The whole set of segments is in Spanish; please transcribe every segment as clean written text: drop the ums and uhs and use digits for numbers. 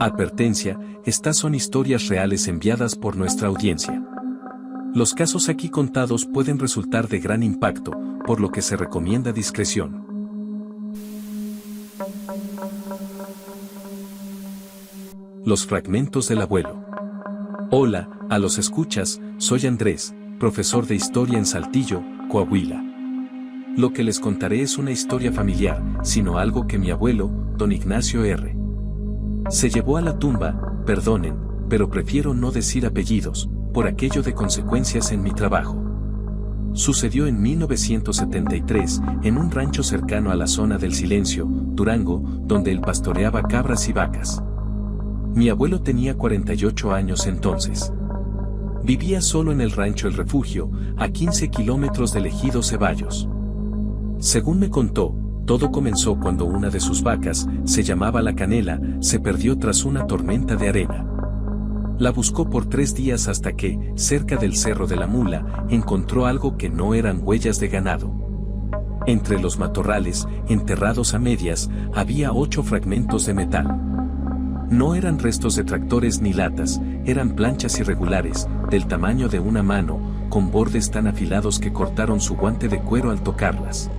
Advertencia, estas son historias reales enviadas por nuestra audiencia. Los casos aquí contados pueden resultar de gran impacto, por lo que se recomienda discreción. Los fragmentos del abuelo. Hola, a los escuchas, soy Andrés, profesor de historia en Saltillo, Coahuila. Lo que les contaré es una historia familiar, sino algo que mi abuelo, don Ignacio R. se llevó a la tumba. Perdonen, pero prefiero no decir apellidos, por aquello de consecuencias en mi trabajo. Sucedió en 1973, en un rancho cercano a la zona del Silencio, Durango, donde él pastoreaba cabras y vacas. Mi abuelo tenía 48 años entonces. Vivía solo en el rancho El Refugio, a 15 kilómetros del ejido Ceballos. Según me contó, todo comenzó cuando una de sus vacas, se llamaba La Canela, se perdió tras una tormenta de arena. La buscó por 3 días hasta que, cerca del Cerro de la Mula, encontró algo que no eran huellas de ganado. Entre los matorrales, enterrados a medias, había 8 fragmentos de metal. No eran restos de tractores ni latas, eran planchas irregulares, del tamaño de una mano, con bordes tan afilados que cortaron su guante de cuero al tocarlas.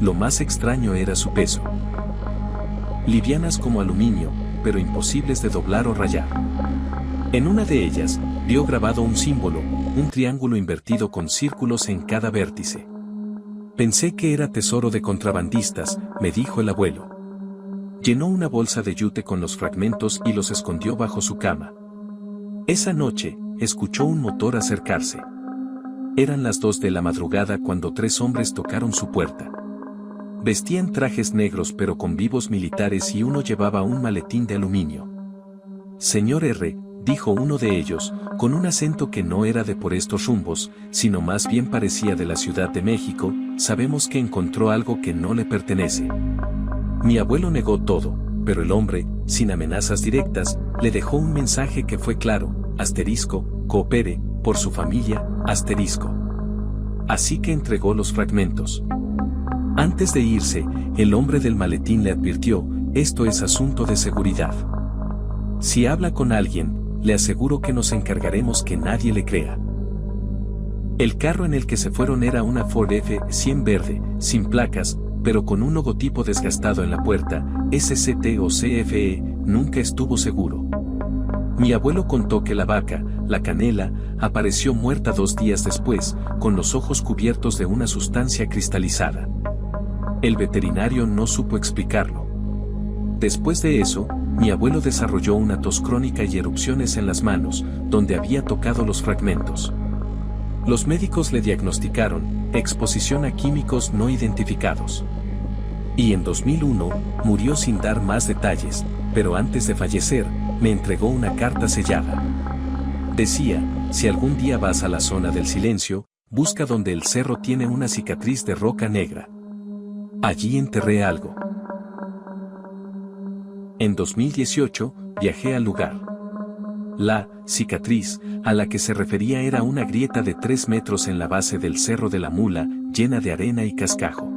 Lo más extraño era su peso. Livianas como aluminio, pero imposibles de doblar o rayar. En una de ellas, vio grabado un símbolo, un triángulo invertido con círculos en cada vértice. Pensé que era tesoro de contrabandistas, me dijo el abuelo. Llenó una bolsa de yute con los fragmentos y los escondió bajo su cama. Esa noche, escuchó un motor acercarse. Eran las 2 de la madrugada cuando 3 hombres tocaron su puerta. Vestían trajes negros pero con vivos militares y uno llevaba un maletín de aluminio. Señor R., dijo uno de ellos, con un acento que no era de por estos rumbos, sino más bien parecía de la Ciudad de México, sabemos que encontró algo que no le pertenece. Mi abuelo negó todo, pero el hombre, sin amenazas directas, le dejó un mensaje que fue claro, asterisco, coopere, por su familia, asterisco. Así que entregó los fragmentos. Antes de irse, el hombre del maletín le advirtió, esto es asunto de seguridad. Si habla con alguien, le aseguro que nos encargaremos que nadie le crea. El carro en el que se fueron era una Ford F-100 verde, sin placas, pero con un logotipo desgastado en la puerta, SCT o CFE, nunca estuvo seguro. Mi abuelo contó que la vaca, La Canela, apareció muerta 2 días después, con los ojos cubiertos de una sustancia cristalizada. El veterinario no supo explicarlo. Después de eso, mi abuelo desarrolló una tos crónica y erupciones en las manos, donde había tocado los fragmentos. Los médicos le diagnosticaron exposición a químicos no identificados. Y en 2001, murió sin dar más detalles, pero antes de fallecer, me entregó una carta sellada. Decía, si algún día vas a la zona del Silencio, busca donde el cerro tiene una cicatriz de roca negra. Allí enterré algo. En 2018, viajé al lugar. La cicatriz a la que se refería era una grieta de 3 metros en la base del Cerro de la Mula, llena de arena y cascajo.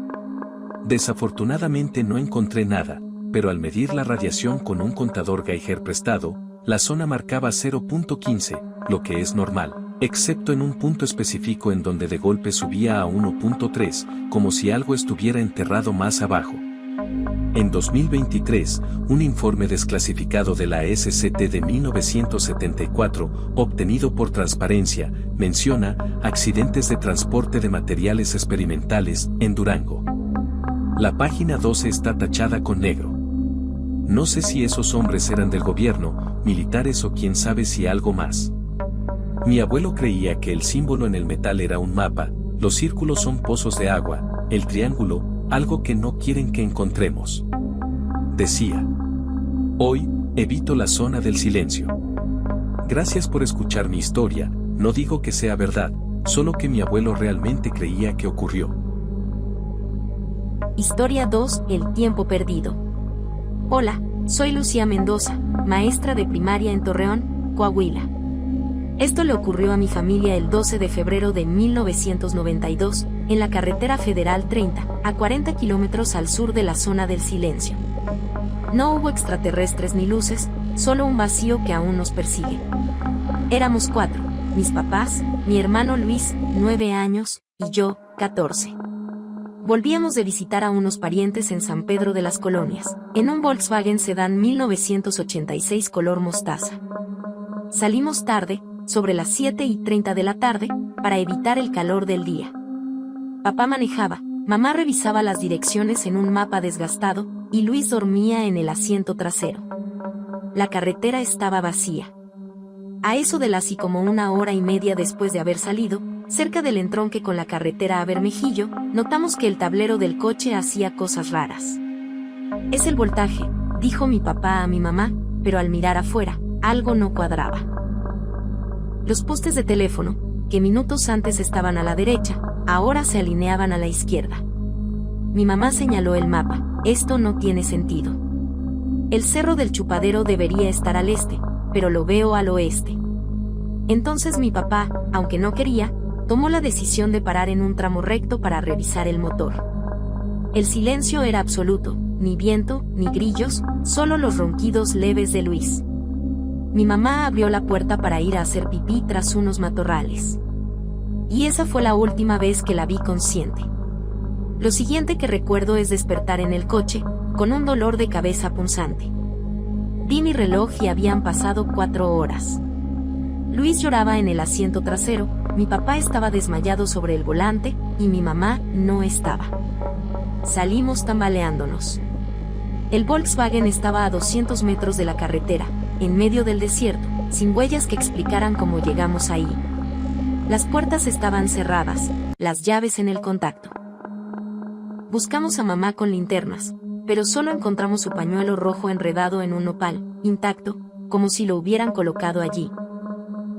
Desafortunadamente no encontré nada, pero al medir la radiación con un contador Geiger prestado, la zona marcaba 0.15, lo que es normal, excepto en un punto específico en donde de golpe subía a 1.3, como si algo estuviera enterrado más abajo. En 2023, un informe desclasificado de la SCT de 1974, obtenido por Transparencia, menciona accidentes de transporte de materiales experimentales en Durango. La página 12 está tachada con negro. No sé si esos hombres eran del gobierno, militares o quién sabe si algo más. Mi abuelo creía que el símbolo en el metal era un mapa, los círculos son pozos de agua, el triángulo, algo que no quieren que encontremos. Decía. Hoy, evito la zona del Silencio. Gracias por escuchar mi historia, no digo que sea verdad, solo que mi abuelo realmente creía que ocurrió. Historia 2, el tiempo perdido. Hola, soy Lucía Mendoza, maestra de primaria en Torreón, Coahuila. Esto le ocurrió a mi familia el 12 de febrero de 1992, en la carretera federal 30, a 40 kilómetros al sur de la zona del Silencio. No hubo extraterrestres ni luces, solo un vacío que aún nos persigue. Éramos 4, mis papás, mi hermano Luis, 9 años, y yo, 14. Volvíamos de visitar a unos parientes en San Pedro de las Colonias, en un Volkswagen Sedán 1986 color mostaza. Salimos tarde, sobre las 7:30 de la tarde, para evitar el calor del día. Papá manejaba, mamá revisaba las direcciones en un mapa desgastado, y Luis dormía en el asiento trasero. La carretera estaba vacía. A eso de las y como 1 hora y media después de haber salido, cerca del entronque con la carretera a Bermejillo, notamos que el tablero del coche hacía cosas raras. Es el voltaje, dijo mi papá a mi mamá, pero al mirar afuera, algo no cuadraba. Los postes de teléfono, que minutos antes estaban a la derecha, ahora se alineaban a la izquierda. Mi mamá señaló el mapa, esto no tiene sentido. El cerro del Chupadero debería estar al este, pero lo veo al oeste. Entonces mi papá, aunque no quería, tomó la decisión de parar en un tramo recto para revisar el motor. El silencio era absoluto, ni viento, ni grillos, solo los ronquidos leves de Luis. Mi mamá abrió la puerta para ir a hacer pipí tras unos matorrales. Y esa fue la última vez que la vi consciente. Lo siguiente que recuerdo es despertar en el coche, con un dolor de cabeza punzante. Vi mi reloj y habían pasado 4 horas. Luis lloraba en el asiento trasero, mi papá estaba desmayado sobre el volante, y mi mamá no estaba. Salimos tambaleándonos. El Volkswagen estaba a 200 metros de la carretera, en medio del desierto, sin huellas que explicaran cómo llegamos ahí. Las puertas estaban cerradas, las llaves en el contacto. Buscamos a mamá con linternas, pero solo encontramos su pañuelo rojo enredado en un nopal, intacto, como si lo hubieran colocado allí.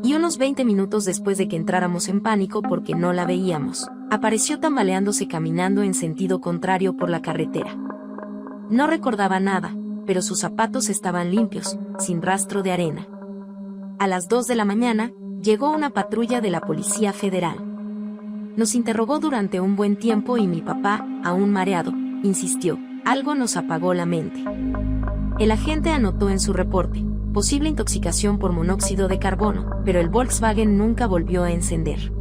Y unos 20 minutos después de que entráramos en pánico porque no la veíamos, apareció tambaleándose caminando en sentido contrario por la carretera. No recordaba nada, pero sus zapatos estaban limpios, sin rastro de arena. A las 2 de la mañana, llegó una patrulla de la Policía Federal. Nos interrogó durante un buen tiempo y mi papá, aún mareado, insistió, algo nos apagó la mente. El agente anotó en su reporte, posible intoxicación por monóxido de carbono, pero el Volkswagen nunca volvió a encender.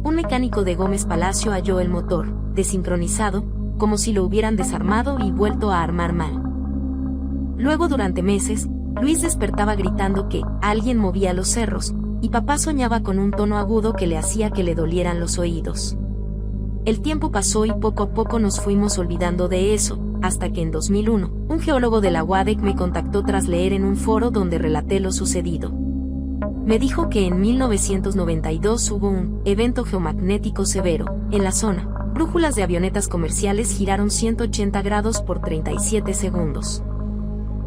Un mecánico de Gómez Palacio halló el motor, desincronizado, como si lo hubieran desarmado y vuelto a armar mal. Luego durante meses, Luis despertaba gritando que alguien movía los cerros, y papá soñaba con un tono agudo que le hacía que le dolieran los oídos. El tiempo pasó y poco a poco nos fuimos olvidando de eso, hasta que en 2001, un geólogo de la UADEC me contactó tras leer en un foro donde relaté lo sucedido. Me dijo que en 1992 hubo un evento geomagnético severo en la zona. Brújulas de avionetas comerciales giraron 180 grados por 37 segundos.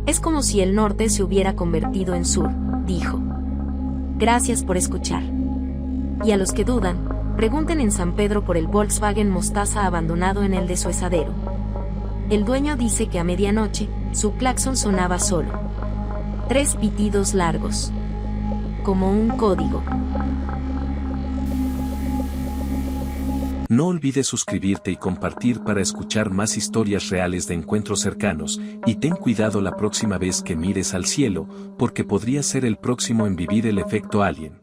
Es como si el norte se hubiera convertido en sur, dijo. Gracias por escuchar. Y a los que dudan, pregunten en San Pedro por el Volkswagen mostaza abandonado en el desuesadero. El dueño dice que a medianoche, su claxon sonaba solo. 3 pitidos largos. Como un código. No olvides suscribirte y compartir para escuchar más historias reales de encuentros cercanos, y ten cuidado la próxima vez que mires al cielo, porque podría ser el próximo en vivir el efecto alien.